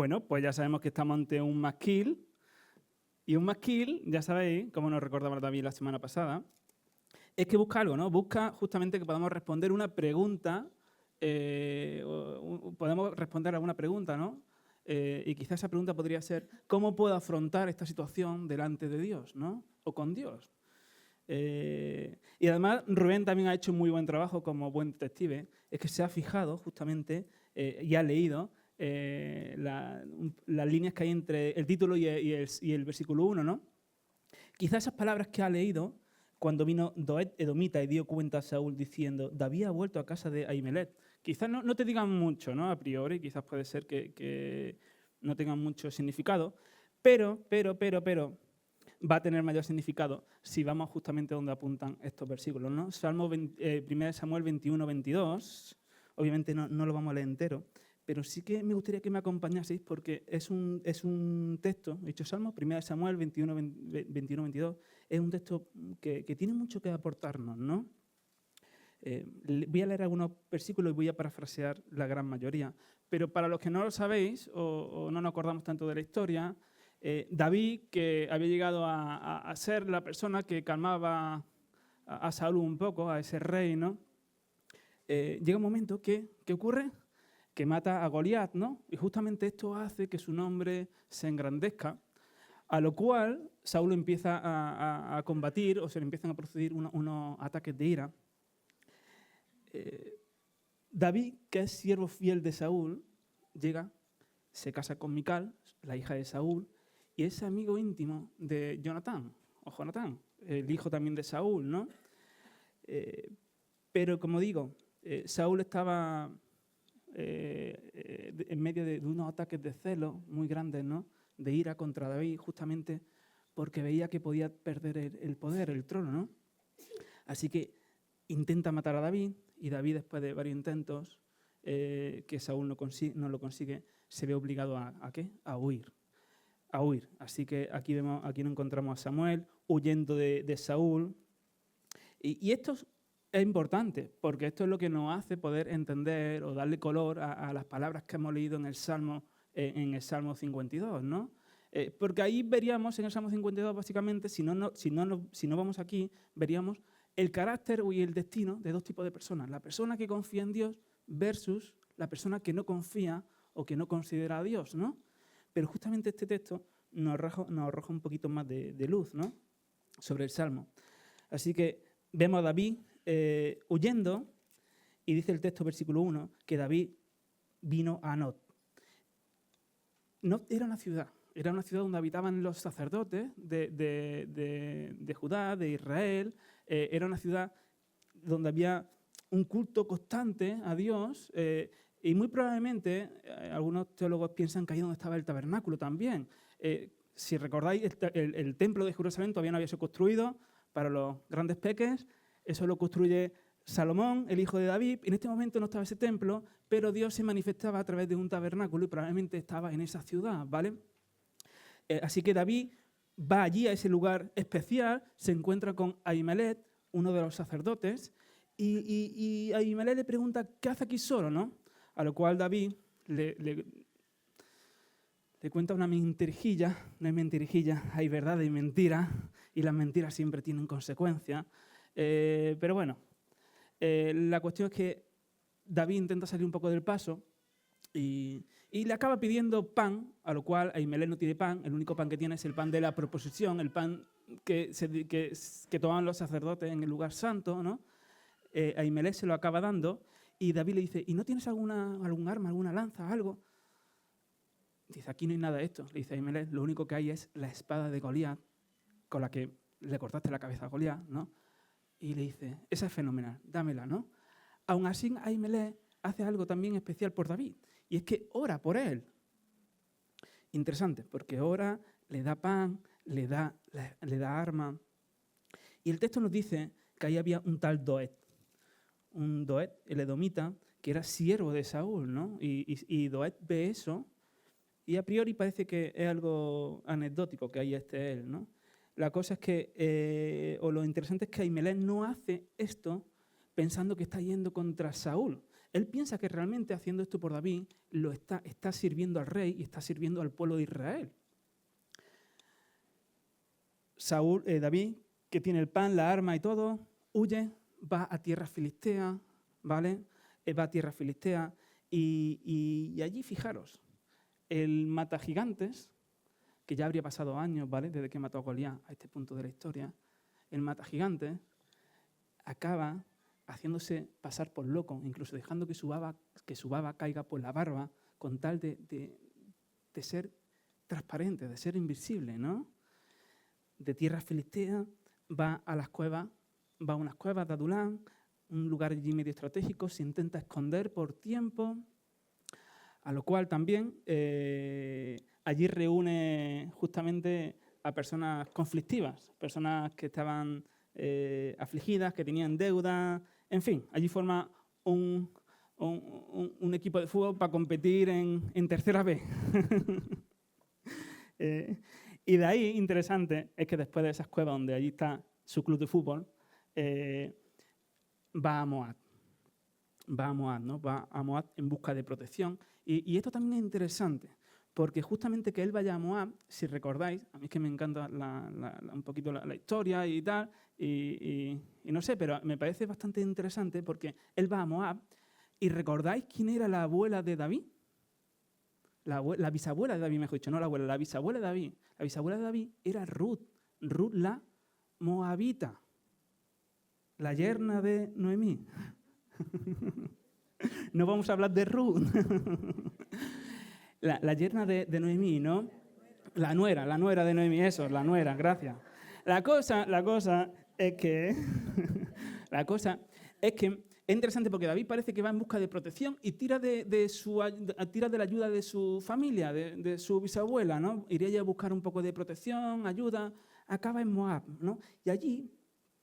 Bueno, pues ya sabemos que estamos ante un masquil. Y un masquil, ya sabéis, como nos recordaba David la semana pasada, es que busca algo, ¿no? Busca justamente que podamos responder una pregunta, podemos responder a alguna pregunta, ¿no? Y quizás esa pregunta podría ser, ¿cómo puedo afrontar esta situación delante de Dios, ¿no? O con Dios. Y además Rubén también ha hecho un muy buen trabajo como buen detective, es que se ha fijado justamente y ha leído las líneas que hay entre el título y el versículo 1, ¿no? Quizás esas palabras que ha leído cuando vino Doeg edomita y dio cuenta a Saúl diciendo, David ha vuelto a casa de Ahimelech. Quizás no te digan mucho, ¿no? A priori, quizás puede ser que no tengan mucho significado, pero va a tener mayor significado si vamos justamente donde apuntan estos versículos, ¿no? 1 Samuel 21, 22, obviamente no lo vamos a leer entero, pero sí que me gustaría que me acompañaseis porque es un texto, dicho Salmo, 1 Samuel 21, 22, es un texto que tiene mucho que aportarnos, ¿no? Voy a leer algunos versículos y voy a parafrasear la gran mayoría, pero para los que no lo sabéis o no nos acordamos tanto de la historia, David, que había llegado a ser la persona que calmaba a Saúl un poco, a ese rey, ¿no? Llega un momento que, ¿qué ocurre? Que mata a Goliat, ¿no? Y justamente esto hace que su nombre se engrandezca, a lo cual Saúl empieza a combatir o se le empiezan a producir unos ataques de ira. David, que es siervo fiel de Saúl, llega, se casa con Mical, la hija de Saúl, y es amigo íntimo de Jonatán, el hijo también de Saúl, ¿no? Pero como digo, Saúl estaba en medio de unos ataques de celo muy grandes, ¿no? De ira contra David, justamente porque veía que podía perder el poder, el trono, ¿no? Así que intenta matar a David, y David, después de varios intentos, que Saúl no lo consigue, se ve obligado ¿a qué? A huir. Así que aquí nos encontramos a Samuel huyendo de Saúl. Y esto es importante, porque esto es lo que nos hace poder entender o darle color a las palabras que hemos leído en el Salmo 52, ¿no? Porque ahí veríamos, en el Salmo 52, básicamente, si no vamos aquí, veríamos el carácter y el destino de dos tipos de personas. La persona que confía en Dios versus la persona que no confía o que no considera a Dios, ¿no? Pero justamente este texto nos arroja un poquito más de luz, ¿no? Sobre el Salmo. Así que vemos a David huyendo, y dice el texto, versículo 1, que David vino a Nob. Nob era una ciudad donde habitaban los sacerdotes de Judá, de Israel. Era una ciudad donde había un culto constante a Dios, y muy probablemente algunos teólogos piensan que ahí donde estaba el tabernáculo también. Si recordáis, el templo de Jerusalén todavía no había sido construido para los grandes peques. Eso lo construye Salomón, el hijo de David. En este momento no estaba ese templo, pero Dios se manifestaba a través de un tabernáculo y probablemente estaba en esa ciudad, ¿vale? Así que David va allí a ese lugar especial, se encuentra con Ahimelech, uno de los sacerdotes, y Ahimelech le pregunta, ¿qué hace aquí solo, no? A lo cual David le cuenta una mentirijilla. No hay mentirijilla, hay verdad y mentira, y las mentiras siempre tienen consecuencias. Pero bueno, la cuestión es que David intenta salir un poco del paso y le acaba pidiendo pan, a lo cual Ahimelech no tiene pan. El único pan que tiene es el pan de la proposición, el pan que tomaban los sacerdotes en el lugar santo, ¿no? Ahimelech se lo acaba dando y David le dice, ¿y no tienes algún arma, alguna lanza, algo? Dice, aquí no hay nada de esto. Le dice Ahimelech, lo único que hay es la espada de Goliat, con la que le cortaste la cabeza a Goliat, ¿no? Y le dice, esa es fenomenal, dámela, ¿no? Aún así, Ahimelech hace algo también especial por David, y es que ora por él. Interesante, porque ora, le da pan, le da arma. Y el texto nos dice que ahí había un tal Doeg, el edomita, que era siervo de Saúl, ¿no? Y Doeg ve eso, y a priori parece que es algo anecdótico que ahí esté él, ¿no? La cosa es que, o lo interesante es que Ahimelech no hace esto pensando que está yendo contra Saúl. Él piensa que realmente haciendo esto por David está sirviendo al rey y está sirviendo al pueblo de Israel. David, que tiene el pan, la arma y todo, huye, va a tierra filistea, ¿vale? Va a tierra filistea y allí, fijaros, el mata gigantes, que ya habría pasado años, ¿vale? Desde que mató a Goliat a este punto de la historia, el mata gigantes acaba haciéndose pasar por loco, incluso dejando que su baba caiga por la barba, con tal de ser transparente, de ser invisible, ¿no? De tierra filistea va a las cuevas, va a unas cuevas de Adulán, un lugar allí medio estratégico, se intenta esconder por tiempo, a lo cual también allí reúne justamente a personas conflictivas, personas que estaban afligidas, que tenían deuda, en fin, allí forma un equipo de fútbol para competir en tercera B. Y de ahí, interesante, es que después de esas cuevas donde allí está su club de fútbol, va a Moab. Va a Moab, ¿no? Va a Moab en busca de protección. Y esto también es interesante, porque justamente que él vaya a Moab, si recordáis, a mí es que me encanta un poquito la historia y tal, y no sé, pero me parece bastante interesante porque él va a Moab, y ¿recordáis quién era la abuela de David? La bisabuela de David, mejor dicho, no la abuela, la bisabuela de David. La bisabuela de David era Ruth la moabita, la yerna de Noemí. No vamos a hablar de Ruth. La yerna de Noemí, ¿no? La nuera de Noemí, eso, la nuera, gracias. La cosa es que es interesante porque David parece que va en busca de protección y tira de la ayuda de su familia, de su bisabuela, ¿no? Iría ya a buscar un poco de protección, ayuda, acaba en Moab, ¿no? Y allí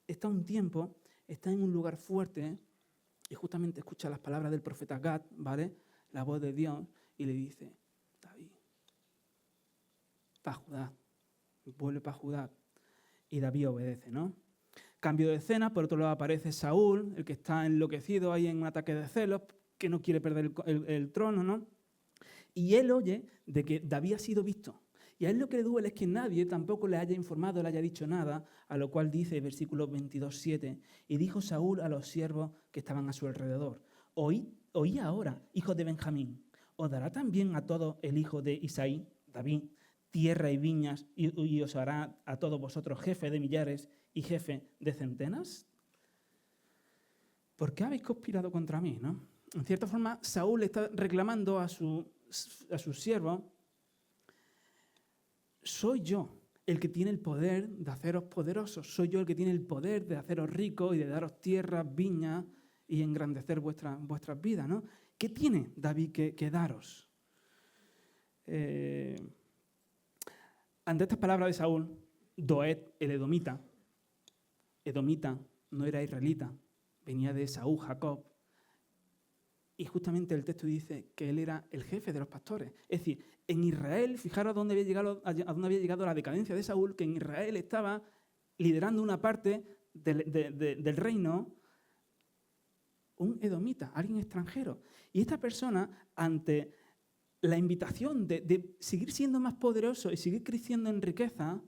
está un tiempo, está en un lugar fuerte y justamente escucha las palabras del profeta Gad, ¿vale? La voz de Dios y le dice, David, para Judá, vuelve para Judá. Y David obedece, ¿no? Cambio de escena, por otro lado aparece Saúl, el que está enloquecido ahí en un ataque de celos, que no quiere perder el trono, ¿no? Y él oye de que David ha sido visto. Y a él lo que le duele es que nadie tampoco le haya informado, le haya dicho nada, a lo cual dice versículo 22:7, y dijo Saúl a los siervos que estaban a su alrededor, oí ahora, hijos de Benjamín, ¿os dará también a todos el hijo de Isaí, David, tierra y viñas, y os hará a todos vosotros jefe de millares y jefe de centenas? ¿Por qué habéis conspirado contra mí, no? En cierta forma, Saúl le está reclamando a sus siervos, soy yo el que tiene el poder de haceros poderosos, soy yo el que tiene el poder de haceros ricos y de daros tierras, viñas y engrandecer vuestras vidas, ¿no? ¿Qué tiene David que daros? Ante estas palabras de Saúl, Doeg, el edomita no era israelita, venía de Esaú, Jacob, y justamente el texto dice que él era el jefe de los pastores. Es decir, en Israel, fijaros a dónde había llegado la decadencia de Saúl, que en Israel estaba liderando una parte del reino un edomita, alguien extranjero. Y esta persona, ante la invitación de seguir siendo más poderoso y seguir creciendo en riqueza,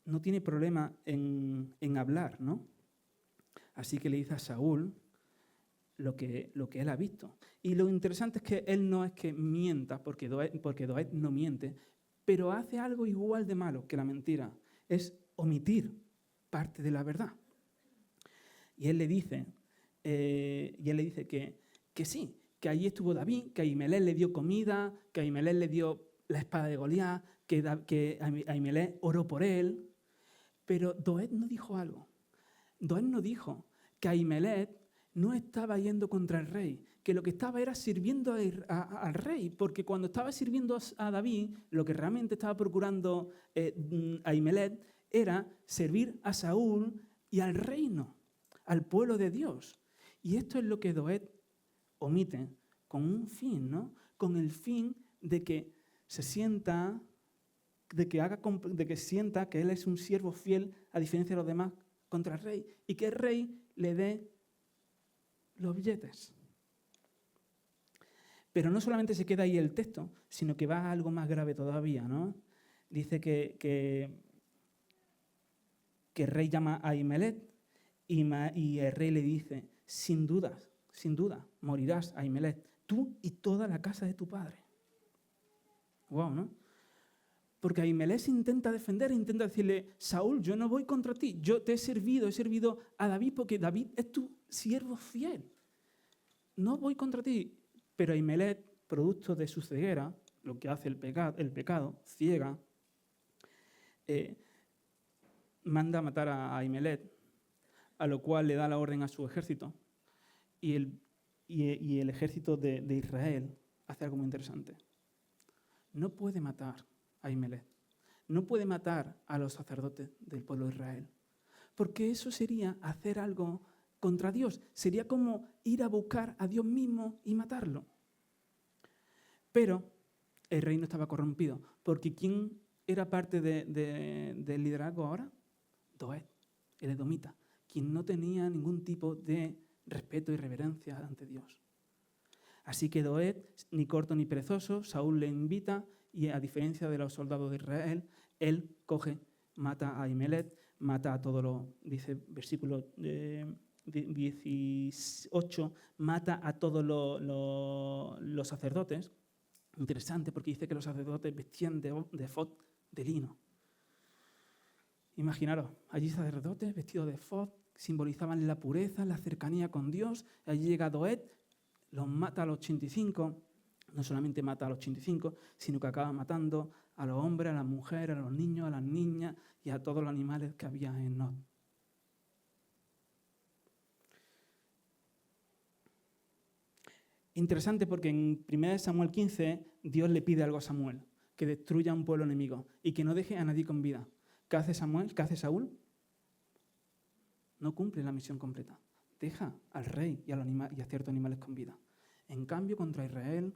no tiene problema en hablar, ¿no? Así que le dice a Saúl lo que él ha visto. Y lo interesante es que él no es que mienta, porque Doeg no miente, pero hace algo igual de malo que la mentira, es omitir parte de la verdad. Y él le dice que sí, que allí estuvo David, que Ahimelech le dio comida, que Ahimelech le dio la espada de Goliat, que Ahimelech oró por él. Pero Doeg no dijo algo. Doeg no dijo que Ahimelech no estaba yendo contra el rey, que lo que estaba era sirviendo al rey, porque cuando estaba sirviendo a David, lo que realmente estaba procurando Ahimelech era servir a Saúl y al reino, al pueblo de Dios. Y esto es lo que Doeg omite con un fin, ¿no? Con el fin de que se sienta, de que sienta que él es un siervo fiel a diferencia de los demás contra el rey y que el rey le dé los billetes. Pero no solamente se queda ahí el texto, sino que va a algo más grave todavía, ¿no? Dice que el rey llama a Ahimelech y el rey le dice, sin duda, morirás, Ahimelech, tú y toda la casa de tu padre. Wow, ¿no? Porque Ahimelech se intenta defender, intenta decirle, Saúl, yo no voy contra ti, yo te he servido a David porque David es tu siervo fiel. No voy contra ti. Pero Ahimelech, producto de su ceguera, lo que hace el pecado ciega, manda a matar a Ahimelech, a lo cual le da la orden a su ejército. Y el ejército de Israel hace algo muy interesante. No puede matar a Ahimelech. No puede matar a los sacerdotes del pueblo de Israel. Porque eso sería hacer algo contra Dios. Sería como ir a buscar a Dios mismo y matarlo. Pero el rey no estaba corrompido. Porque ¿quién era parte del liderazgo ahora? Doeg, el edomita, quien no tenía ningún tipo de respeto y reverencia ante Dios. Así que Doeg, ni corto ni perezoso, Saúl le invita y a diferencia de los soldados de Israel, él coge, mata a Ahimelech, mata a todos los, dice versículo 18, mata a todos los sacerdotes. Interesante porque dice que los sacerdotes vestían de efod de lino. Imaginaros, allí sacerdotes vestidos de efod simbolizaban la pureza, la cercanía con Dios. Allí llega Doeg, los mata a los 85, no solamente mata a los 85, sino que acaba matando a los hombres, a las mujeres, a los niños, a las niñas y a todos los animales que había en Nob. Interesante porque en 1 Samuel 15 Dios le pide algo a Samuel, que destruya a un pueblo enemigo y que no deje a nadie con vida. ¿Qué hace Samuel? ¿Qué hace Saúl? No cumple la misión completa. Deja al rey y a ciertos animales con vida. En cambio, contra Israel,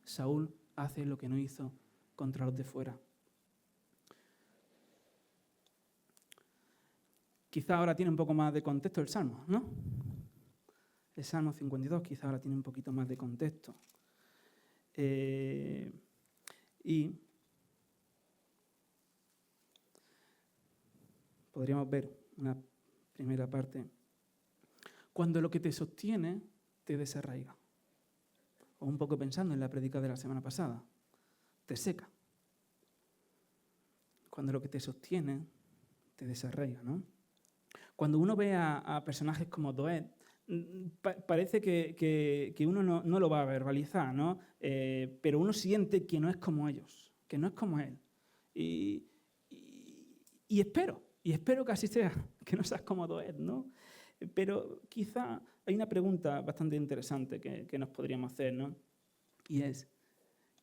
Saúl hace lo que no hizo contra los de fuera. Quizá ahora tiene un poco más de contexto el Salmo, ¿no? El Salmo 52 quizá ahora tiene un poquito más de contexto. Y podríamos ver una primera parte. Cuando lo que te sostiene te desarraiga. O un poco pensando en la prédica de la semana pasada. Te seca. Cuando lo que te sostiene te desarraiga, ¿no? Cuando uno ve a personajes como Doeg, parece que uno no lo va a verbalizar, ¿no? Pero uno siente que no es como ellos, que no es como él. Y espero que así sea, que no seas como Doeg, ¿no? Pero quizá hay una pregunta bastante interesante que nos podríamos hacer, ¿no? Y es,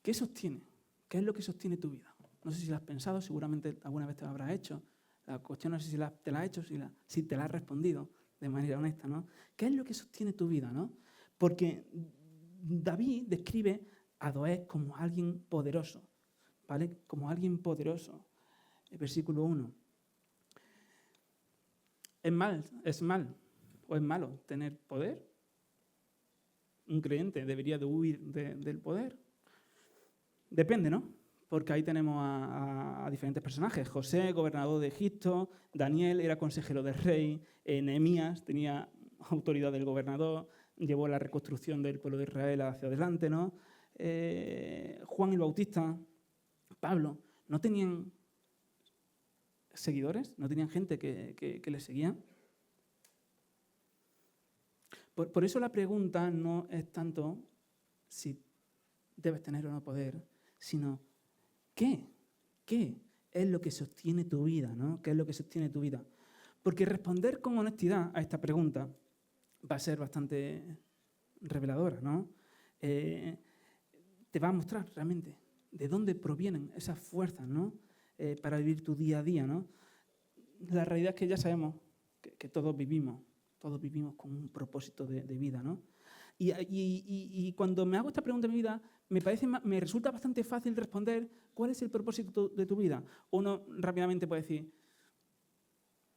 ¿qué sostiene? ¿Qué es lo que sostiene tu vida? No sé si lo has pensado, seguramente alguna vez te lo habrás hecho. La cuestión no sé si te la has hecho, si te la has respondido de manera honesta, ¿no? ¿Qué es lo que sostiene tu vida, ¿no? Porque David describe a Doeg como alguien poderoso, ¿vale? Como alguien poderoso. El versículo 1. ¿Es malo tener poder? ¿Un creyente debería de huir del poder? Depende, ¿no? Porque ahí tenemos a diferentes personajes. José, gobernador de Egipto, Daniel era consejero del rey, Nehemías tenía autoridad del gobernador, llevó la reconstrucción del pueblo de Israel hacia adelante, ¿no? Juan el Bautista, Pablo, ¿no tenían seguidores? ¿No tenían gente que les seguía? Por eso la pregunta no es tanto si debes tener o no poder, sino ¿qué es lo que sostiene tu vida, ¿no? ¿Qué es lo que sostiene tu vida? Porque responder con honestidad a esta pregunta va a ser bastante reveladora, ¿no? Te va a mostrar realmente de dónde provienen esas fuerzas, ¿no? Para vivir tu día a día, ¿no? La realidad es que ya sabemos que todos vivimos con un propósito de vida, ¿no? Y cuando me hago esta pregunta en mi vida, me resulta bastante fácil responder cuál es el propósito de tu vida. Uno rápidamente puede decir,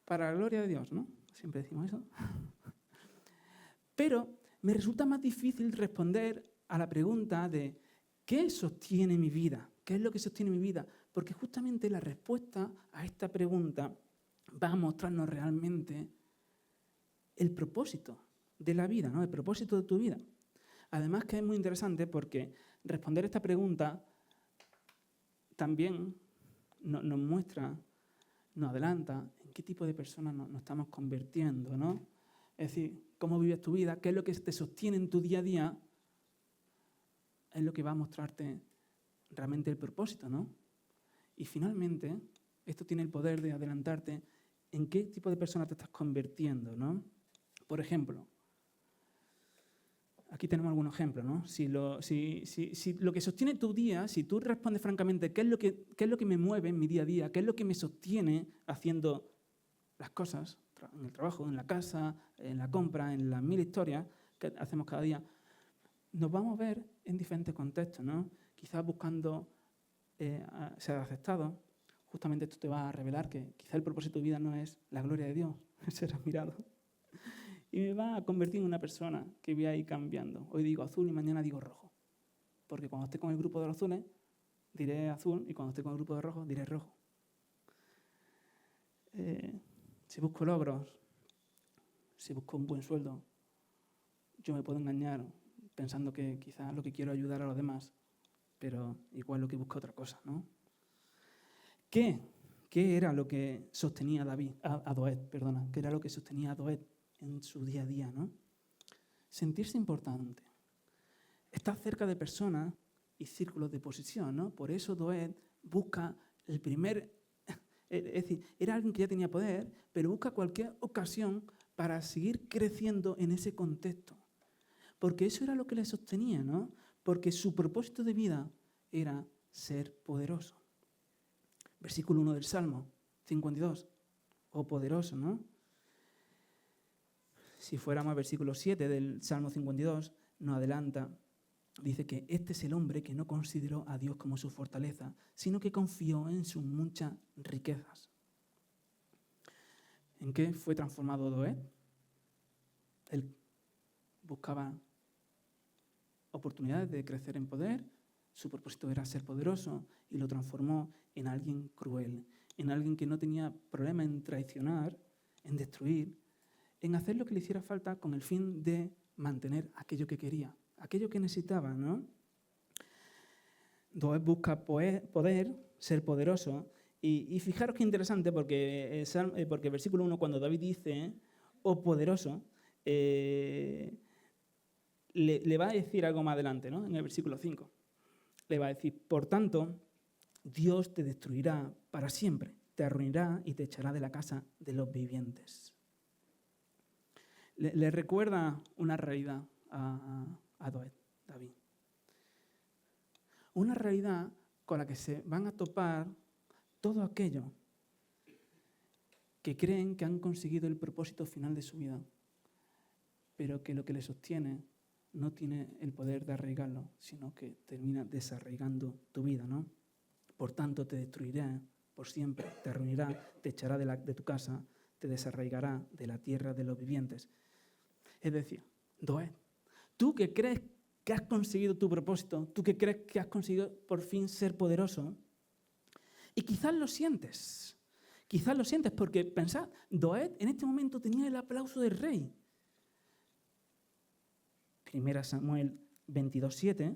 para la gloria de Dios, ¿no? Siempre decimos eso. Pero me resulta más difícil responder a la pregunta de ¿qué sostiene mi vida? ¿Qué es lo que sostiene mi vida? Porque justamente la respuesta a esta pregunta va a mostrarnos realmente el propósito de la vida, ¿no? El propósito de tu vida. Además que es muy interesante porque responder esta pregunta también nos muestra, nos adelanta en qué tipo de personas nos estamos convirtiendo, ¿no? Es decir, cómo vives tu vida, qué es lo que te sostiene en tu día a día, es lo que va a mostrarte realmente el propósito, ¿no? Y finalmente, esto tiene el poder de adelantarte en qué tipo de persona te estás convirtiendo, ¿no? Por ejemplo, aquí tenemos algunos ejemplos, ¿no? Si lo que sostiene tu día, si tú respondes francamente qué es lo que me mueve en mi día a día, qué es lo que me sostiene haciendo las cosas, en el trabajo, en la casa, en la compra, en las 1000 historias que hacemos cada día, nos vamos a ver en diferentes contextos, ¿no? Quizás buscando ser aceptado. Justamente esto te va a revelar que quizás el propósito de vida no es la gloria de Dios, ser admirado. Y me va a convertir en una persona que voy a ir cambiando. Hoy digo azul y mañana digo rojo. Porque cuando esté con el grupo de los azules, diré azul, y cuando esté con el grupo de rojos, diré rojo. Si busco logros, si busco un buen sueldo, yo me puedo engañar pensando que quizás lo que quiero es ayudar a los demás, pero igual lo que busco es otra cosa, ¿no? ¿Qué era lo que sostenía a Doeg? ¿Qué era lo que sostenía a Doeg en su día a día, ¿no? Sentirse importante. Estar cerca de personas y círculos de posición, ¿no? Por eso Doeg busca el primer... Es decir, era alguien que ya tenía poder, pero busca cualquier ocasión para seguir creciendo en ese contexto. Porque eso era lo que le sostenía, ¿no? Porque su propósito de vida era ser poderoso. Versículo 1 del Salmo 52. Oh poderoso, ¿no? Si fuéramos al versículo 7 del Salmo 52, nos adelanta, dice que este es el hombre que no consideró a Dios como su fortaleza, sino que confió en sus muchas riquezas. ¿En qué fue transformado Doeg? Él buscaba oportunidades de crecer en poder, su propósito era ser poderoso y lo transformó en alguien cruel, en alguien que no tenía problema en traicionar, en destruir, en hacer lo que le hiciera falta con el fin de mantener aquello que quería, aquello que necesitaba, ¿no? Doeg busca poder, ser poderoso, y fijaros qué interesante, porque el versículo 1, cuando David dice, oh poderoso, le va a decir algo más adelante, ¿no? En el versículo 5. Le va a decir, por tanto, Dios te destruirá para siempre, te arruinará y te echará de la casa de los vivientes. Le recuerda una realidad a David. Una realidad con la que se van a topar todos aquellos que creen que han conseguido el propósito final de su vida, pero que lo que les sostiene no tiene el poder de arraigarlo, sino que termina desarraigando tu vida, ¿no? Por tanto, te destruirá por siempre, te arruinará, te echará de tu casa, te desarraigará de la tierra de los vivientes. Es decir, Doeg, tú que crees que has conseguido tu propósito, tú que crees que has conseguido por fin ser poderoso, y quizás lo sientes porque pensad, Doeg en este momento tenía el aplauso del rey. 1 Samuel 22:7,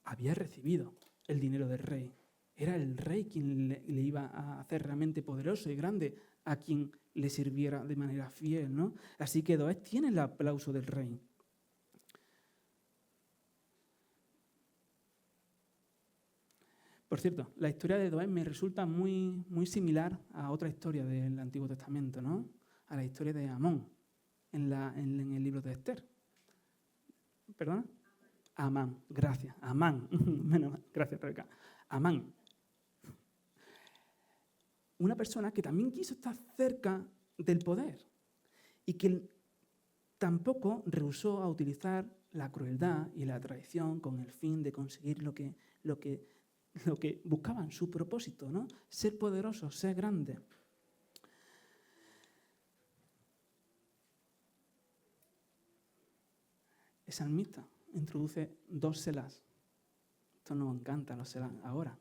había recibido el dinero del rey. Era el rey quien le iba a hacer realmente poderoso y grande, a quien le sirviera de manera fiel, ¿no? Así que Doeg tiene el aplauso del rey. Por cierto, la historia de Doeg me resulta muy, muy similar a otra historia del Antiguo Testamento, ¿no? A la historia de Amón en el libro de Esther. ¿Perdona? Amán, gracias. Amán. Gracias, Rebeca. Amán. Una persona que también quiso estar cerca del poder y que tampoco rehusó a utilizar la crueldad y la traición con el fin de conseguir lo que buscaban, su propósito, ¿no? Ser poderoso, ser grande. El salmista introduce 2 selás. Esto nos encanta, los selás ahora.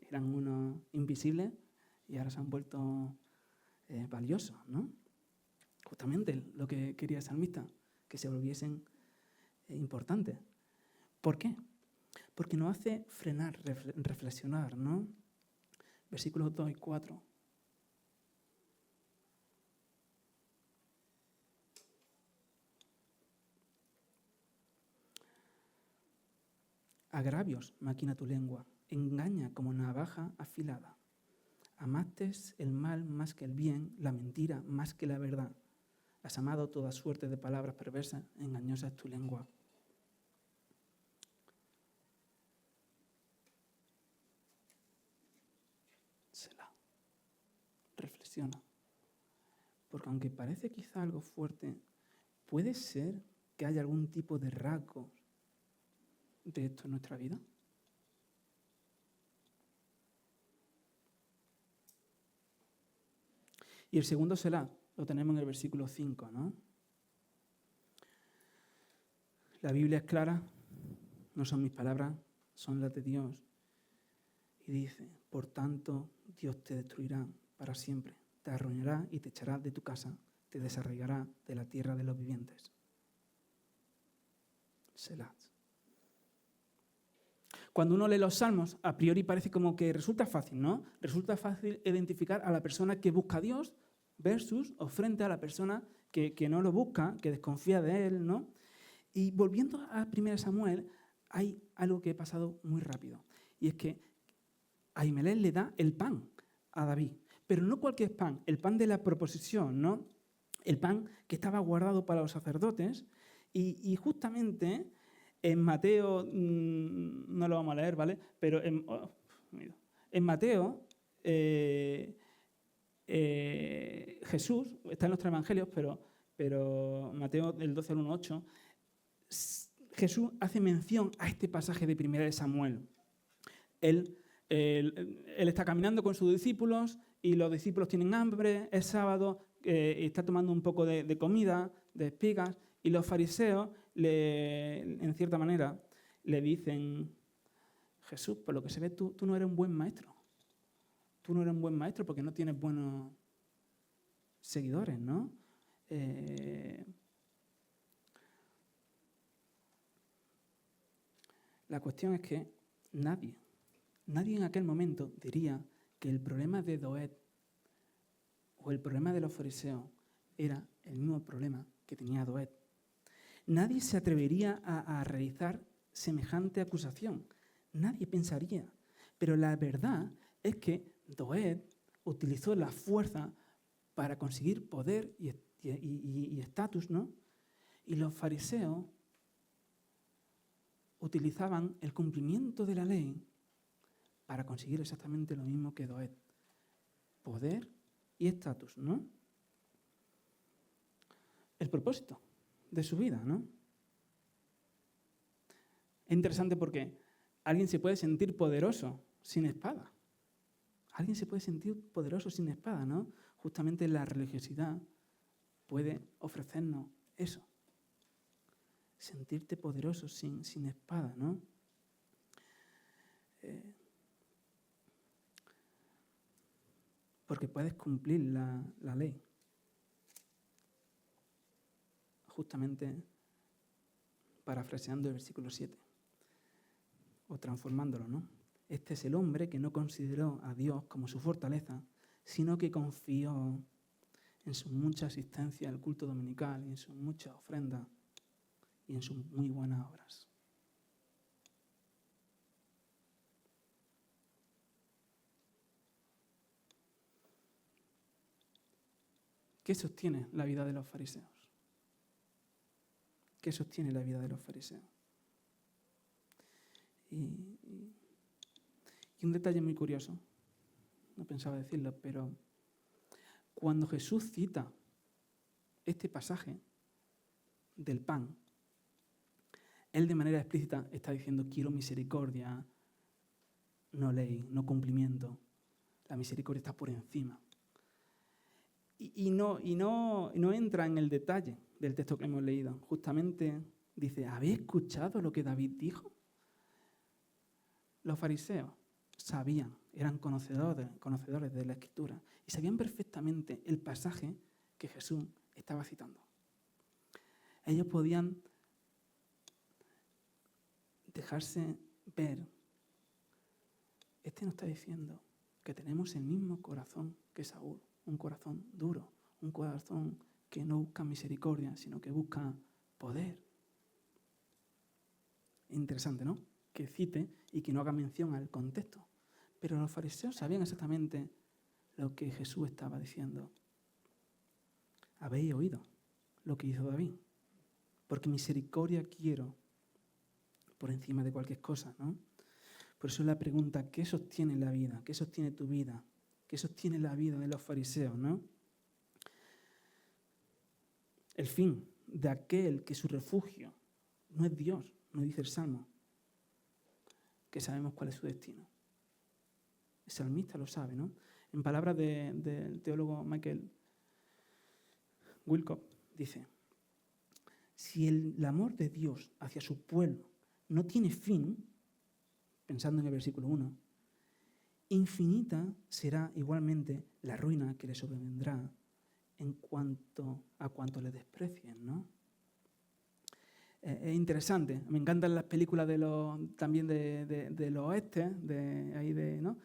Eran unos invisibles y ahora se han vuelto valiosos, ¿no? Justamente lo que quería el salmista, que se volviesen importantes. ¿Por qué? Porque nos hace frenar, reflexionar, ¿no? Versículos 2 y 4. Agravios maquina tu lengua, engaña como navaja afilada. Amaste el mal más que el bien, la mentira más que la verdad. Has amado toda suerte de palabras perversas, engañosa es tu lengua. Selah. Reflexiona. Porque aunque parece quizá algo fuerte, puede ser que haya algún tipo de rasgo de esto en nuestra vida. Y el segundo selah lo tenemos en el versículo 5, ¿no? La Biblia es clara, no son mis palabras, son las de Dios. Y dice, por tanto, Dios te destruirá para siempre, te arruinará y te echará de tu casa, te desarraigará de la tierra de los vivientes. Selah. Cuando uno lee los salmos, a priori parece como que resulta fácil, ¿no? Resulta fácil identificar a la persona que busca a Dios versus o frente a la persona que no lo busca, que desconfía de él, ¿no? Y volviendo a 1 Samuel, hay algo que ha pasado muy rápido. Y es que Ahimelech le da el pan a David. Pero no cualquier pan, el pan de la proposición, ¿no? El pan que estaba guardado para los sacerdotes. Y justamente en Mateo, no lo vamos a leer, ¿vale? Pero en Mateo, Jesús, está en los 3 evangelios, pero Mateo del 12 al 1:8, Jesús hace mención a este pasaje de 1 Samuel. Él está caminando con sus discípulos y los discípulos tienen hambre, es sábado, y está tomando un poco de comida, de espigas, y los fariseos, en cierta manera, le dicen, Jesús, por lo que se ve, tú no eres un buen maestro. Tú no eres un buen maestro porque no tienes buenos seguidores, ¿no? La cuestión es que nadie en aquel momento diría que el problema de Doeg o el problema de los fariseos era el mismo problema que tenía Doeg. Nadie se atrevería a realizar semejante acusación. Nadie pensaría. Pero la verdad es que Doeg utilizó la fuerza para conseguir poder y estatus, ¿no? Y los fariseos utilizaban el cumplimiento de la ley para conseguir exactamente lo mismo que Doeg. Poder y estatus, ¿no? El propósito de su vida, ¿no? Es interesante porque alguien se puede sentir poderoso sin espada. Alguien se puede sentir poderoso sin espada, ¿no? Justamente la religiosidad puede ofrecernos eso. Sentirte poderoso sin espada, ¿no? Porque puedes cumplir la ley. Justamente parafraseando el versículo 7. O transformándolo, ¿no? Este es el hombre que no consideró a Dios como su fortaleza, sino que confió en su mucha asistencia al culto dominical y en sus muchas ofrendas y en sus muy buenas obras. ¿Qué sostiene la vida de los fariseos? ¿Qué sostiene la vida de los fariseos? Y un detalle muy curioso, no pensaba decirlo, pero cuando Jesús cita este pasaje del pan, él de manera explícita está diciendo, quiero misericordia, no ley, no cumplimiento. La misericordia está por encima. Y no entra en el detalle del texto que hemos leído. Justamente Dice, ¿habéis escuchado lo que David dijo? Los fariseos sabían, eran conocedores de la Escritura y sabían perfectamente el pasaje que Jesús estaba citando. Ellos podían dejarse ver. Este nos está diciendo que tenemos el mismo corazón que Saúl, un corazón duro, un corazón que no busca misericordia, sino que busca poder. Interesante, ¿no? Que cite y que no haga mención al contexto. Pero los fariseos sabían exactamente lo que Jesús estaba diciendo. Habéis oído lo que hizo David, porque misericordia quiero por encima de cualquier cosa, ¿no? Por eso la pregunta, ¿qué sostiene la vida? ¿Qué sostiene tu vida? ¿Qué sostiene la vida de los fariseos, no? El fin de aquel que su refugio no es Dios, no dice el Salmo, que sabemos cuál es su destino. El salmista lo sabe, ¿no? En palabras del teólogo Michael Wilcock, dice, si el amor de Dios hacia su pueblo no tiene fin, pensando en el versículo 1, infinita será igualmente la ruina que le sobrevendrá en cuanto a cuanto le desprecien, ¿no? Es interesante, me encantan las películas también de los oestes, ¿no?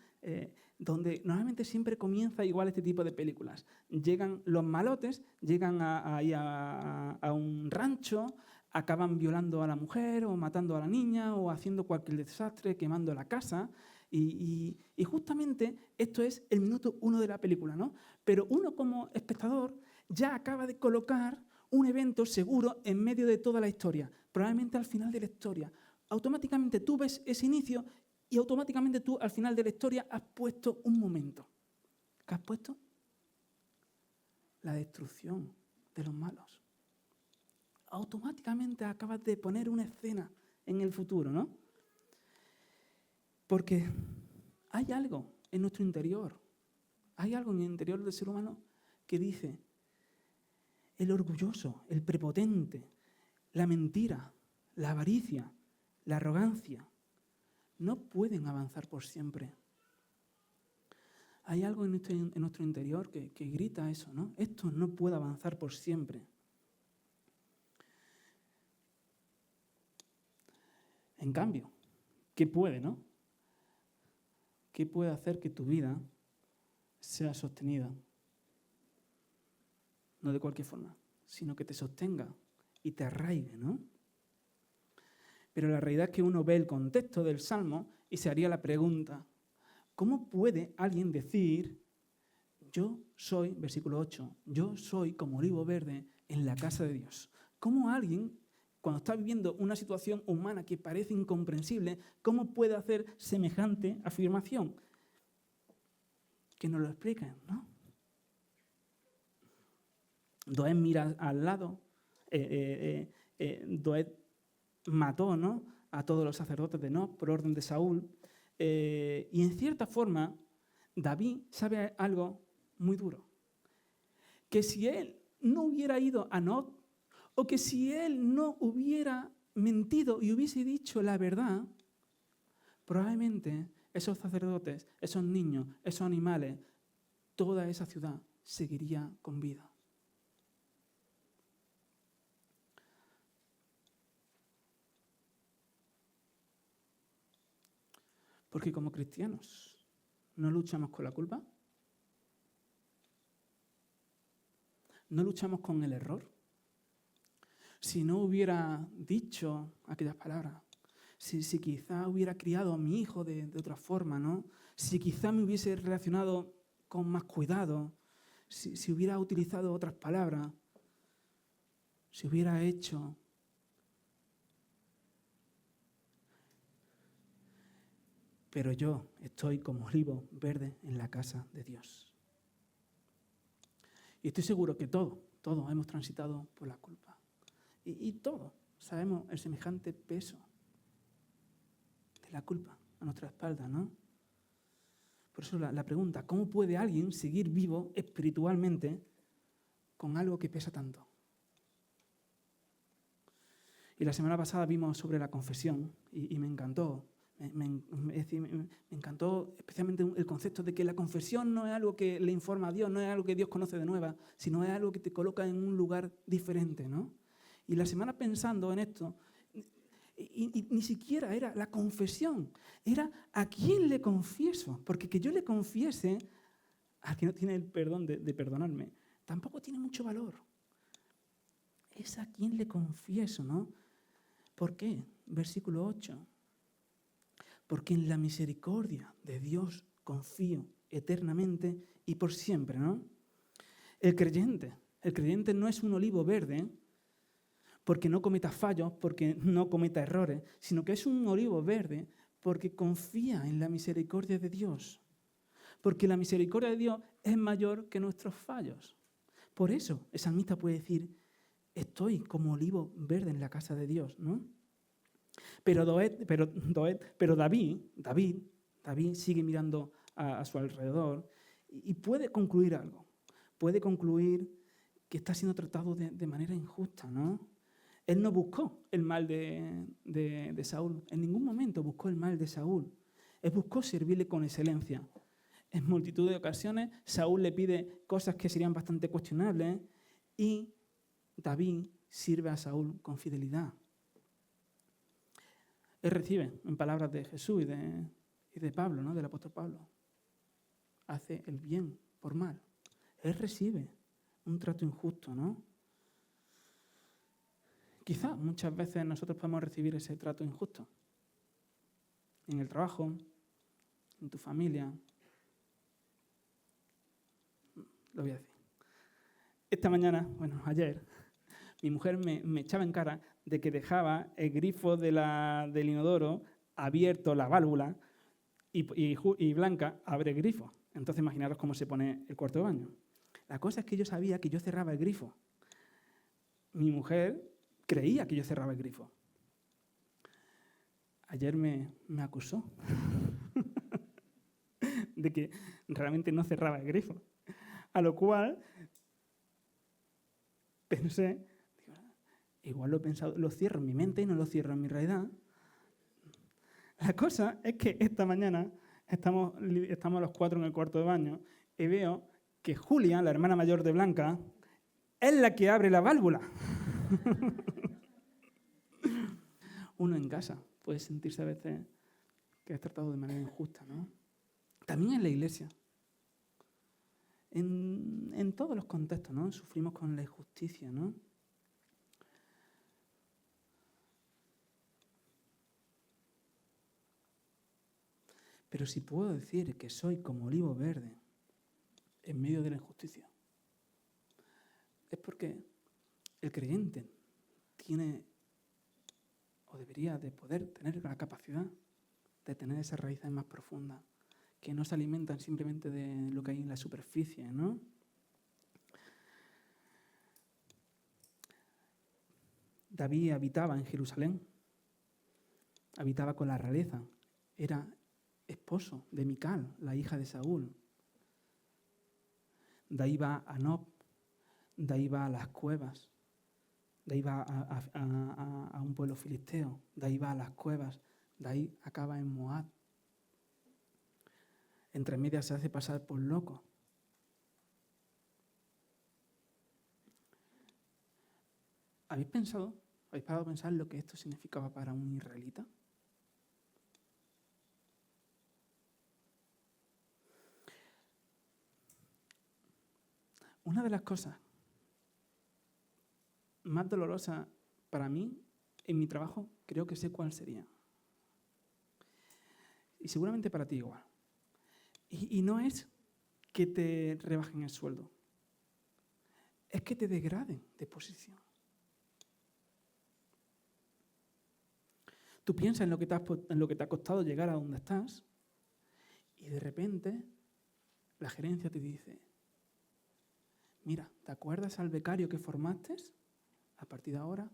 Donde normalmente siempre comienza igual este tipo de películas. Llegan los malotes, llegan a un rancho, acaban violando a la mujer o matando a la niña o haciendo cualquier desastre, quemando la casa. Y justamente esto es el minuto 1 de la película, ¿no? Pero uno como espectador ya acaba de colocar un evento seguro en medio de toda la historia, probablemente al final de la historia. Automáticamente tú ves ese inicio y automáticamente tú al final de la historia has puesto un momento. ¿Qué has puesto? La destrucción de los malos. Automáticamente acabas de poner una escena en el futuro, ¿no? Porque hay algo en nuestro interior, hay algo en el interior del ser humano que dice, el orgulloso, el prepotente, la mentira, la avaricia, la arrogancia, no pueden avanzar por siempre. Hay algo en nuestro interior que grita eso, ¿no? Esto no puede avanzar por siempre. En cambio, ¿qué puede, no? ¿Qué puede hacer que tu vida sea sostenida? No de cualquier forma, sino que te sostenga y te arraigue, ¿no? Pero la realidad es que uno ve el contexto del Salmo y se haría la pregunta, ¿cómo puede alguien decir, yo soy, versículo 8, yo soy como olivo verde en la casa de Dios? ¿Cómo alguien, cuando está viviendo una situación humana que parece incomprensible, cómo puede hacer semejante afirmación? Que nos lo expliquen, ¿no? Doeg mira al lado, Doeg mató, ¿no?, a todos los sacerdotes de Nob por orden de Saúl, y en cierta forma David sabe algo muy duro, que si él no hubiera ido a Nob, o que si él no hubiera mentido y hubiese dicho la verdad, probablemente esos sacerdotes, esos niños, esos animales, toda esa ciudad seguiría con vida. Porque como cristianos no luchamos con la culpa, no luchamos con el error. Si no hubiera dicho aquellas palabras, si quizá hubiera criado a mi hijo de otra forma, ¿no? Si quizá me hubiese relacionado con más cuidado, si hubiera utilizado otras palabras, si hubiera hecho. Pero yo estoy como olivo verde en la casa de Dios. Y estoy seguro que todos hemos transitado por la culpa. Y todos sabemos el semejante peso de la culpa a nuestra espalda, ¿no? Por eso la pregunta, ¿cómo puede alguien seguir vivo espiritualmente con algo que pesa tanto? Y la semana pasada vimos sobre la confesión y me encantó. Me encantó especialmente el concepto de que la confesión no es algo que le informa a Dios, no es algo que Dios conoce de nueva, sino es algo que te coloca en un lugar diferente, ¿no? Y la semana pensando en esto, y ni siquiera era la confesión, era a quién le confieso, porque que yo le confiese al que no tiene el perdón de perdonarme, tampoco tiene mucho valor. Es a quién le confieso, ¿no? ¿Por qué? Versículo 8. Porque en la misericordia de Dios confío eternamente y por siempre, ¿no? El creyente no es un olivo verde porque no cometa fallos, porque no cometa errores, sino que es un olivo verde porque confía en la misericordia de Dios. Porque la misericordia de Dios es mayor que nuestros fallos. Por eso el salmista puede decir, estoy como olivo verde en la casa de Dios, ¿no? Pero David sigue mirando a su alrededor y puede concluir algo. Puede concluir que está siendo tratado de manera injusta, ¿no? Él no buscó el mal de Saúl. En ningún momento buscó el mal de Saúl. Él buscó servirle con excelencia. En multitud de ocasiones, Saúl le pide cosas que serían bastante cuestionables y David sirve a Saúl con fidelidad. Él recibe, en palabras de Jesús y de Pablo, ¿no? Del apóstol Pablo, hace el bien por mal. Él recibe un trato injusto, ¿no? Quizá muchas veces nosotros podemos recibir ese trato injusto. En el trabajo, en tu familia. Lo voy a decir. Esta mañana, ayer, mi mujer me echaba en cara de que dejaba el grifo del inodoro abierto, la válvula, y Blanca abre el grifo. Entonces imaginaros cómo se pone el cuarto de baño. La cosa es que yo sabía que yo cerraba el grifo. Mi mujer creía que yo cerraba el grifo. Ayer me acusó de que realmente no cerraba el grifo. A lo cual pensé, igual lo he pensado, lo cierro en mi mente y no lo cierro en mi realidad. La cosa es que esta mañana estamos los 4 en el cuarto de baño y veo que Julia, la hermana mayor de Blanca, es la que abre la válvula. Uno en casa puede sentirse a veces que es tratado de manera injusta, ¿no? También en la iglesia. En todos los contextos, ¿no? Sufrimos con la injusticia, ¿no? Pero si puedo decir que soy como olivo verde en medio de la injusticia, es porque el creyente tiene o debería de poder tener la capacidad de tener esas raíces más profundas que no se alimentan simplemente de lo que hay en la superficie, ¿no? David habitaba en Jerusalén, habitaba con la realeza, era esposo de Mical, la hija de Saúl. De ahí va a Nob, de ahí va a las cuevas, de ahí va a un pueblo filisteo, de ahí va a las cuevas, de ahí acaba en Moab. Entre medias se hace pasar por loco. ¿Habéis parado a pensar lo que esto significaba para un israelita? Una de las cosas más dolorosas para mí en mi trabajo, creo que sé cuál sería. Y seguramente para ti igual. Y no es que te rebajen el sueldo, es que te degraden de posición. Tú piensas en lo que te ha costado llegar a donde estás y de repente la gerencia te dice, mira, ¿te acuerdas al becario que formaste? A partir de ahora,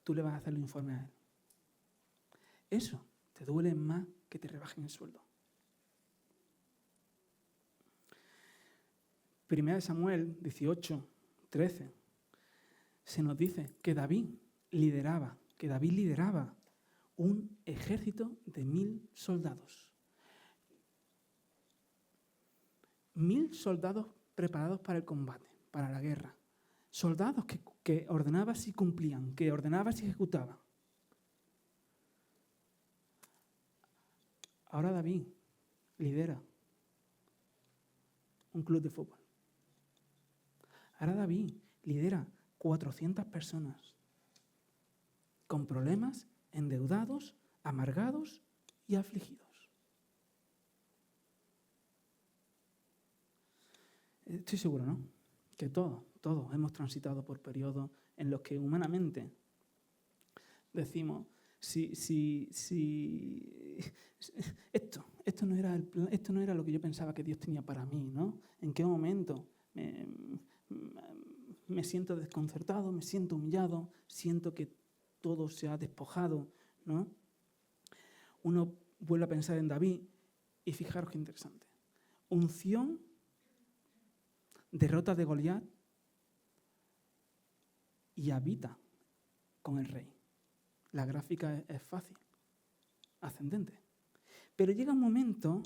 tú le vas a hacer los informes a él. Eso te duele más que te rebajen el sueldo. 1 Samuel 18, 13. se nos dice que David lideraba un ejército de 1000 soldados. 1000 soldados preparados para el combate, para la guerra. Soldados que ordenaba si cumplían, que ordenaba si ejecutaban. Ahora David lidera un club de fútbol. Ahora David lidera 400 personas con problemas, endeudados, amargados y afligidos. Estoy seguro, ¿no?, que todos hemos transitado por periodos en los que humanamente decimos, esto no era esto no era lo que yo pensaba que Dios tenía para mí, ¿no? ¿En qué momento me siento desconcertado, me siento humillado, siento que todo se ha despojado, ¿no? Uno vuelve a pensar en David y fijaros qué interesante. Unción, derrota de Goliat y habita con el rey. La gráfica es fácil, ascendente. Pero llega un momento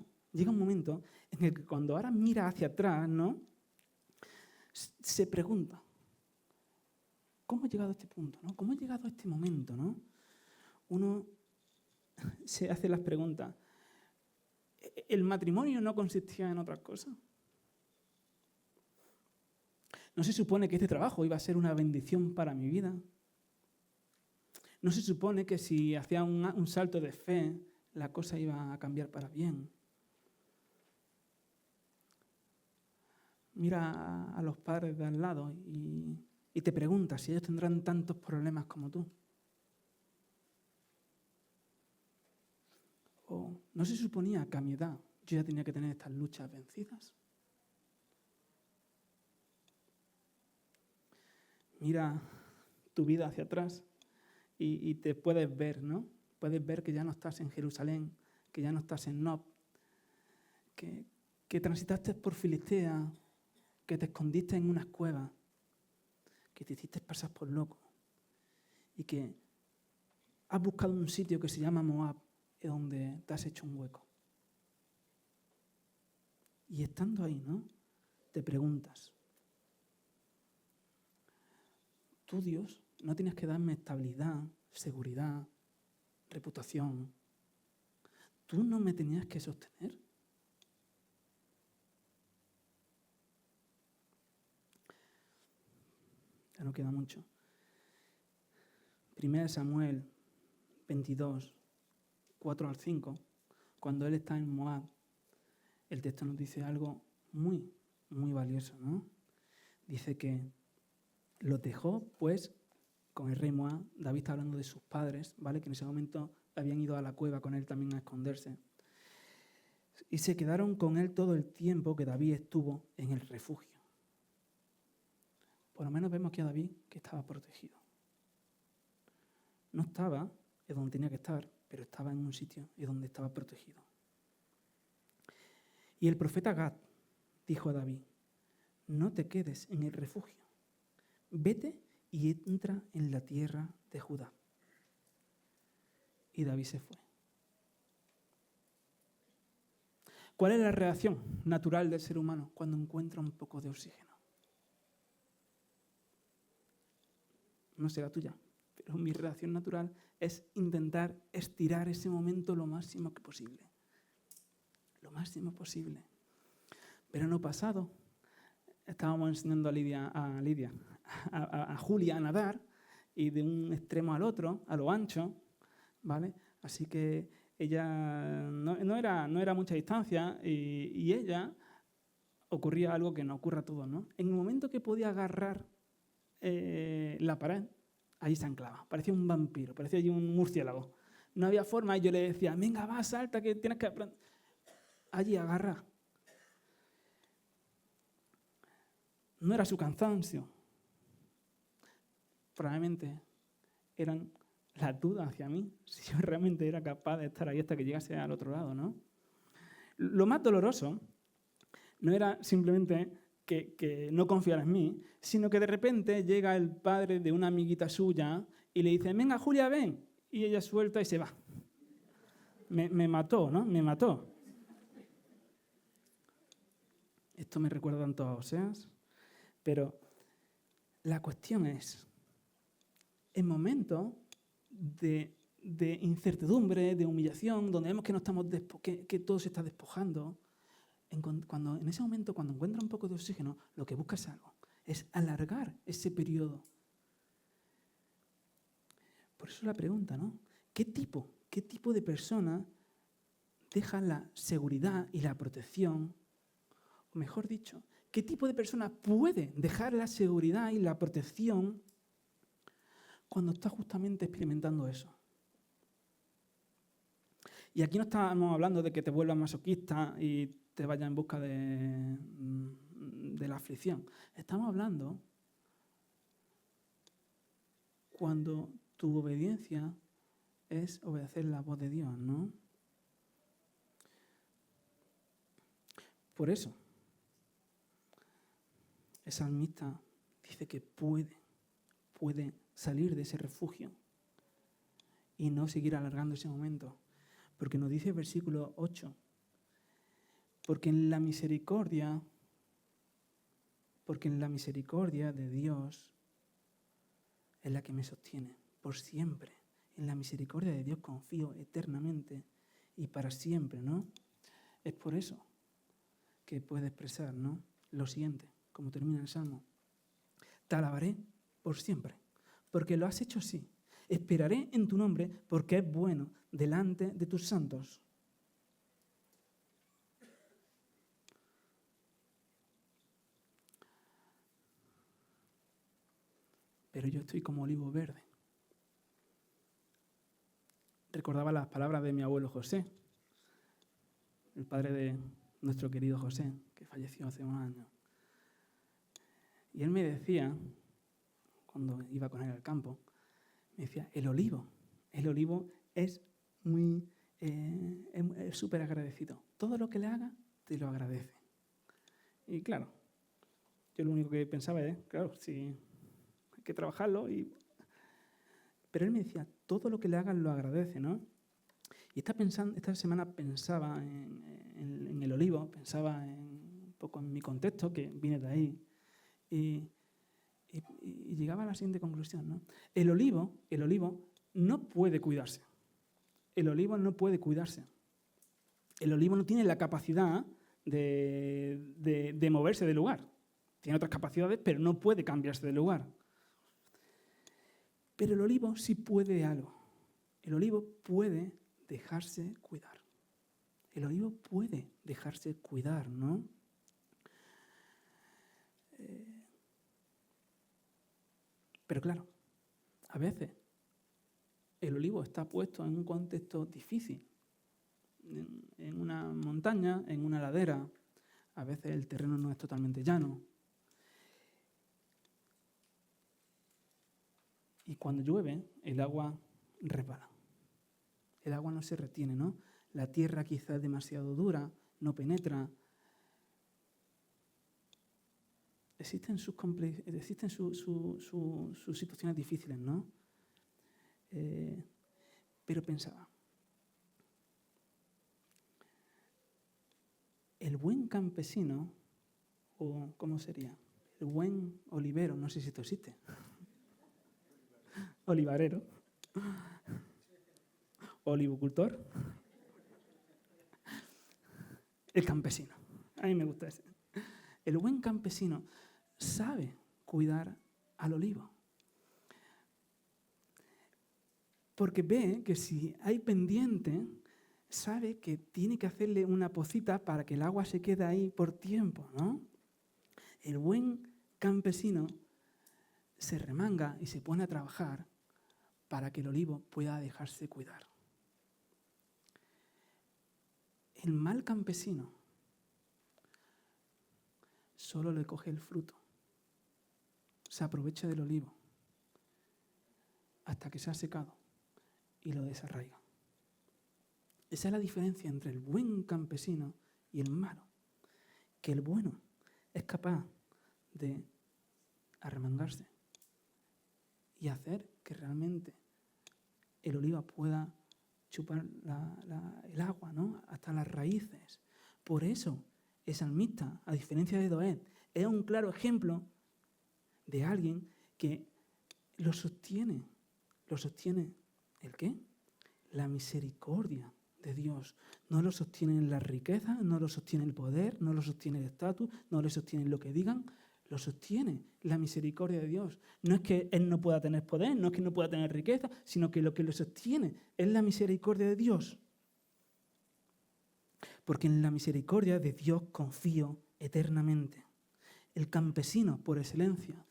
en el que cuando ahora mira hacia atrás, ¿no?, se pregunta, ¿cómo he llegado a este punto, ¿no? ¿Cómo he llegado a este momento, ¿no? Uno se hace las preguntas. ¿El matrimonio no consistía en otras cosas? ¿No se supone que este trabajo iba a ser una bendición para mi vida? ¿No se supone que si hacía un salto de fe, la cosa iba a cambiar para bien? Mira a los padres de al lado y te preguntas si ellos tendrán tantos problemas como tú. ¿O no se suponía que a mi edad yo ya tenía que tener estas luchas vencidas? Mira tu vida hacia atrás y te puedes ver, ¿no? Puedes ver que ya no estás en Jerusalén, que ya no estás en Nob, que transitaste por Filistea, que te escondiste en unas cuevas, que te hiciste pasar por loco y que has buscado un sitio que se llama Moab, donde te has hecho un hueco. Y estando ahí, ¿no?, te preguntas, tú, Dios, no tienes que darme estabilidad, seguridad, reputación. ¿Tú no me tenías que sostener? Ya no queda mucho. 1 Samuel 22, 4 al 5, cuando él está en Moab, el texto nos dice algo muy, muy valioso, ¿no? Dice que los dejó, pues, con el rey Moab. David está hablando de sus padres, ¿vale?, que en ese momento habían ido a la cueva con él también a esconderse. Y se quedaron con él todo el tiempo que David estuvo en el refugio. Por lo menos vemos que a David que estaba protegido. No estaba en donde tenía que estar, pero estaba en un sitio en donde estaba protegido. Y el profeta Gad dijo a David, no te quedes en el refugio, vete y entra en la tierra de Judá. Y David se fue. ¿Cuál es la reacción natural del ser humano cuando encuentra un poco de oxígeno? No sé la tuya, pero mi reacción natural es intentar estirar ese momento lo máximo que posible. Lo máximo posible. Verano pasado estábamos enseñando a Julia a nadar, y de un extremo al otro, a lo ancho, ¿vale? Así que ella no era mucha distancia y ella ocurría algo que no ocurre a todos, ¿no? En el momento que podía agarrar la pared, ahí se anclaba. Parecía un vampiro, parecía allí un murciélago. No había forma y yo le decía, venga, va, salta, que tienes que aprender. Allí agarra. No era su cansancio. Probablemente eran las dudas hacia mí, si yo realmente era capaz de estar ahí hasta que llegase al otro lado, ¿no? Lo más doloroso no era simplemente que no confiara en mí, sino que de repente llega el padre de una amiguita suya y le dice, venga, Julia, ven. Y ella suelta y se va. Me mató, ¿no? Me mató. Esto me recuerda tanto a Oseas. Pero la cuestión es, en momentos de incertidumbre, de humillación, donde vemos que, no estamos que todo se está despojando, en ese momento, cuando encuentra un poco de oxígeno, lo que busca es algo, es alargar ese periodo. Por eso la pregunta, ¿no? ¿Qué tipo de persona deja la seguridad y la protección? O mejor dicho, ¿qué tipo de persona puede dejar la seguridad y la protección cuando está justamente experimentando eso? Y aquí no estamos hablando de que te vuelvas masoquista y te vayas en busca de la aflicción. Estamos hablando cuando tu obediencia es obedecer la voz de Dios, ¿no? Por eso, el salmista dice que puede salir de ese refugio y no seguir alargando ese momento. Porque nos dice el versículo 8, porque en la misericordia de Dios es la que me sostiene por siempre. En la misericordia de Dios confío eternamente y para siempre, ¿no? Es por eso que puede expresar, ¿no?, lo siguiente, como termina el Salmo. Te alabaré por siempre, porque lo has hecho así. Esperaré en tu nombre, porque es bueno delante de tus santos. Pero yo estoy como olivo verde. Recordaba las palabras de mi abuelo José, el padre de nuestro querido José, que falleció hace unos años. Y él me decía, cuando iba con él al campo, me decía, el olivo es súper agradecido. Todo lo que le haga, te lo agradece. Y claro, yo lo único que pensaba es, claro, sí, hay que trabajarlo. Pero él me decía, todo lo que le hagan lo agradece, ¿no? Y esta semana pensaba en el olivo, pensaba un poco en mi contexto, que viene de ahí, y llegaba a la siguiente conclusión, ¿no? El olivo no puede cuidarse. El olivo no puede cuidarse. El olivo no tiene la capacidad de moverse del lugar. Tiene otras capacidades, pero no puede cambiarse de lugar. Pero el olivo sí puede algo. El olivo puede dejarse cuidar. El olivo puede dejarse cuidar, ¿no? Pero claro, a veces el olivo está puesto en un contexto difícil, en una montaña, en una ladera. A veces el terreno no es totalmente llano. Y cuando llueve, el agua resbala. El agua no se retiene, ¿no? La tierra quizás es demasiado dura, no penetra. Existen sus situaciones difíciles, ¿no? Pero pensaba, el buen campesino, o ¿cómo sería? El buen olivero, no sé si esto existe. Olivarero. Olivocultor. El campesino. A mí me gusta ese. El buen campesino sabe cuidar al olivo. Porque ve que si hay pendiente, sabe que tiene que hacerle una pocita para que el agua se quede ahí por tiempo, ¿no? El buen campesino se remanga y se pone a trabajar para que el olivo pueda dejarse cuidar. El mal campesino solo le coge el fruto, se aprovecha del olivo hasta que se ha secado y lo desarraiga. Esa es la diferencia entre el buen campesino y el malo. Que el bueno es capaz de arremangarse y hacer que realmente el olivo pueda chupar el agua, ¿no? Hasta las raíces. Por eso, el salmista, a diferencia de Doeg, es un claro ejemplo de alguien que lo sostiene. ¿Lo sostiene el qué? La misericordia de Dios. No lo sostiene la riqueza, no lo sostiene el poder, no lo sostiene el estatus, no lo sostiene lo que digan, lo sostiene la misericordia de Dios. No es que él no pueda tener poder, no es que no pueda tener riqueza, sino que lo que lo sostiene es la misericordia de Dios. Porque en la misericordia de Dios confío eternamente. El campesino por excelencia.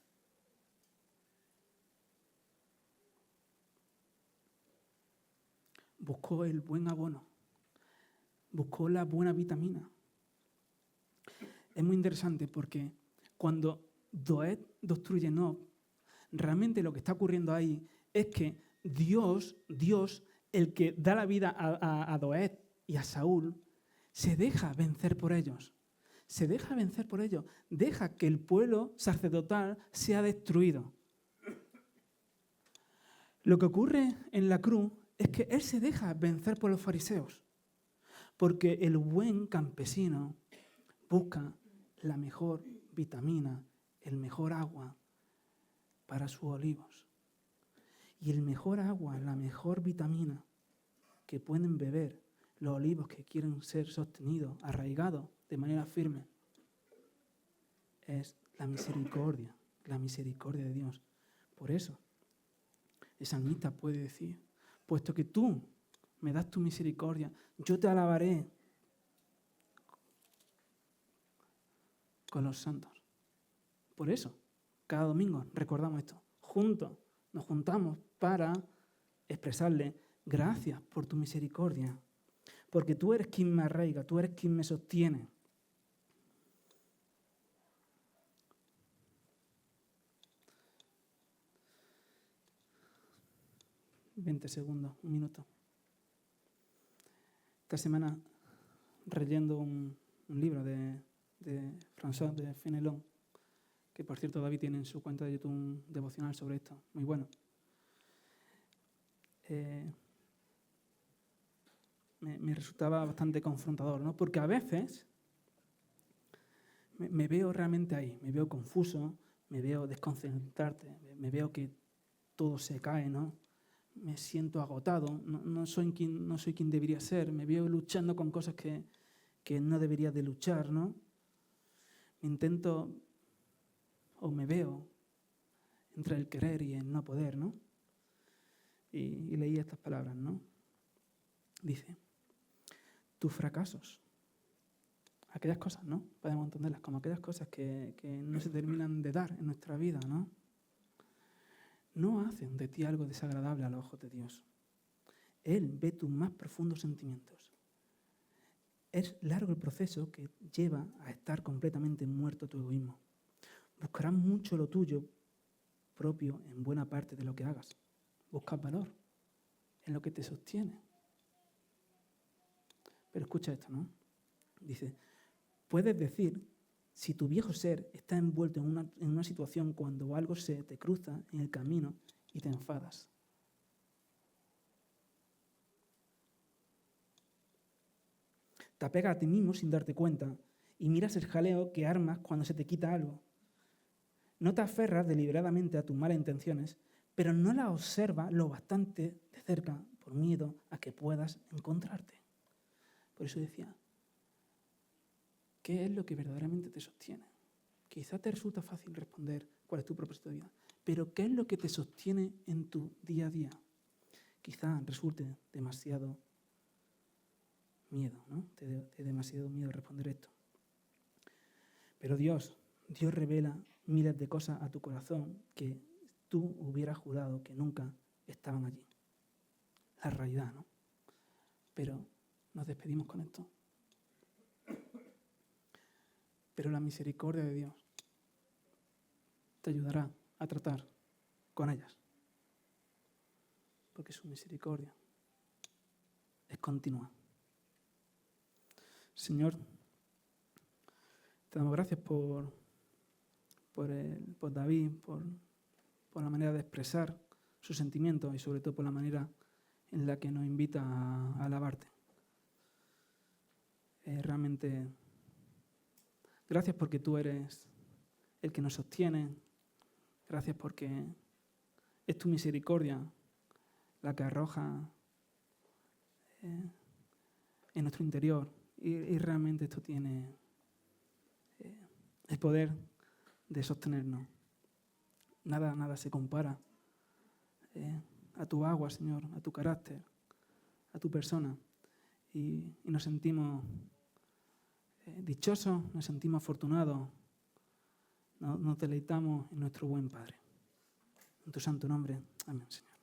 Buscó el buen abono. Buscó la buena vitamina. Es muy interesante porque cuando Doeg destruye Nob, realmente lo que está ocurriendo ahí es que Dios, el que da la vida a Doeg y a Saúl, se deja vencer por ellos. Se deja vencer por ellos. Deja que el pueblo sacerdotal sea destruido. Lo que ocurre en la cruz es que él se deja vencer por los fariseos. Porque el buen campesino busca la mejor vitamina, el mejor agua para sus olivos. Y el mejor agua, la mejor vitamina que pueden beber los olivos que quieren ser sostenidos, arraigados de manera firme, es la misericordia de Dios. Por eso, el salmista puede decir, puesto que tú me das tu misericordia, yo te alabaré con los santos. Por eso, cada domingo recordamos esto. Juntos nos juntamos para expresarle gracias por tu misericordia. Porque tú eres quien me arraiga, tú eres quien me sostiene. ...20 segundos, un minuto. Esta semana, leyendo un libro de François de Fenelon, que por cierto David tiene en su cuenta de YouTube un devocional sobre esto, muy bueno. Me resultaba bastante confrontador, ¿no? Porque a veces me veo realmente ahí, me veo confuso, me veo desconcentrarte, me veo que todo se cae, ¿no? Me siento agotado, no soy quien debería ser, me veo luchando con cosas que no debería de luchar, ¿no? Me veo entre el querer y el no poder, ¿no? Y leí estas palabras, ¿no? Dice, tus fracasos, aquellas cosas, ¿no? Podemos entenderlas como aquellas cosas que no se terminan de dar en nuestra vida, ¿no? No hacen de ti algo desagradable a los ojos de Dios. Él ve tus más profundos sentimientos. Es largo el proceso que lleva a estar completamente muerto tu egoísmo. Buscarás mucho lo tuyo propio en buena parte de lo que hagas. Buscas valor en lo que te sostiene. Pero escucha esto, ¿no? Dice, puedes decir, si tu viejo ser está envuelto en una situación cuando algo se te cruza en el camino y te enfadas. Te apegas a ti mismo sin darte cuenta y miras el jaleo que armas cuando se te quita algo. No te aferras deliberadamente a tus malas intenciones, pero no las observas lo bastante de cerca por miedo a que puedas encontrarte. Por eso decía, ¿qué es lo que verdaderamente te sostiene? Quizá te resulta fácil responder cuál es tu propósito de vida, pero ¿qué es lo que te sostiene en tu día a día? Quizá resulte demasiado miedo, ¿no? Te dé demasiado miedo responder esto. Pero Dios revela miles de cosas a tu corazón que tú hubieras jurado que nunca estaban allí. La realidad, ¿no? Pero nos despedimos con esto. Pero la misericordia de Dios te ayudará a tratar con ellas. Porque su misericordia es continua. Señor, te damos gracias por por David, por la manera de expresar sus sentimientos y sobre todo por la manera en la que nos invita a alabarte. Realmente, gracias porque tú eres el que nos sostiene. Gracias porque es tu misericordia la que arroja en nuestro interior. Y realmente esto tiene el poder de sostenernos. Nada se compara a tu agua, Señor, a tu carácter, a tu persona. Y nos sentimos dichosos, nos sentimos afortunados, nos deleitamos en nuestro buen Padre. En tu santo nombre. Amén, Señor.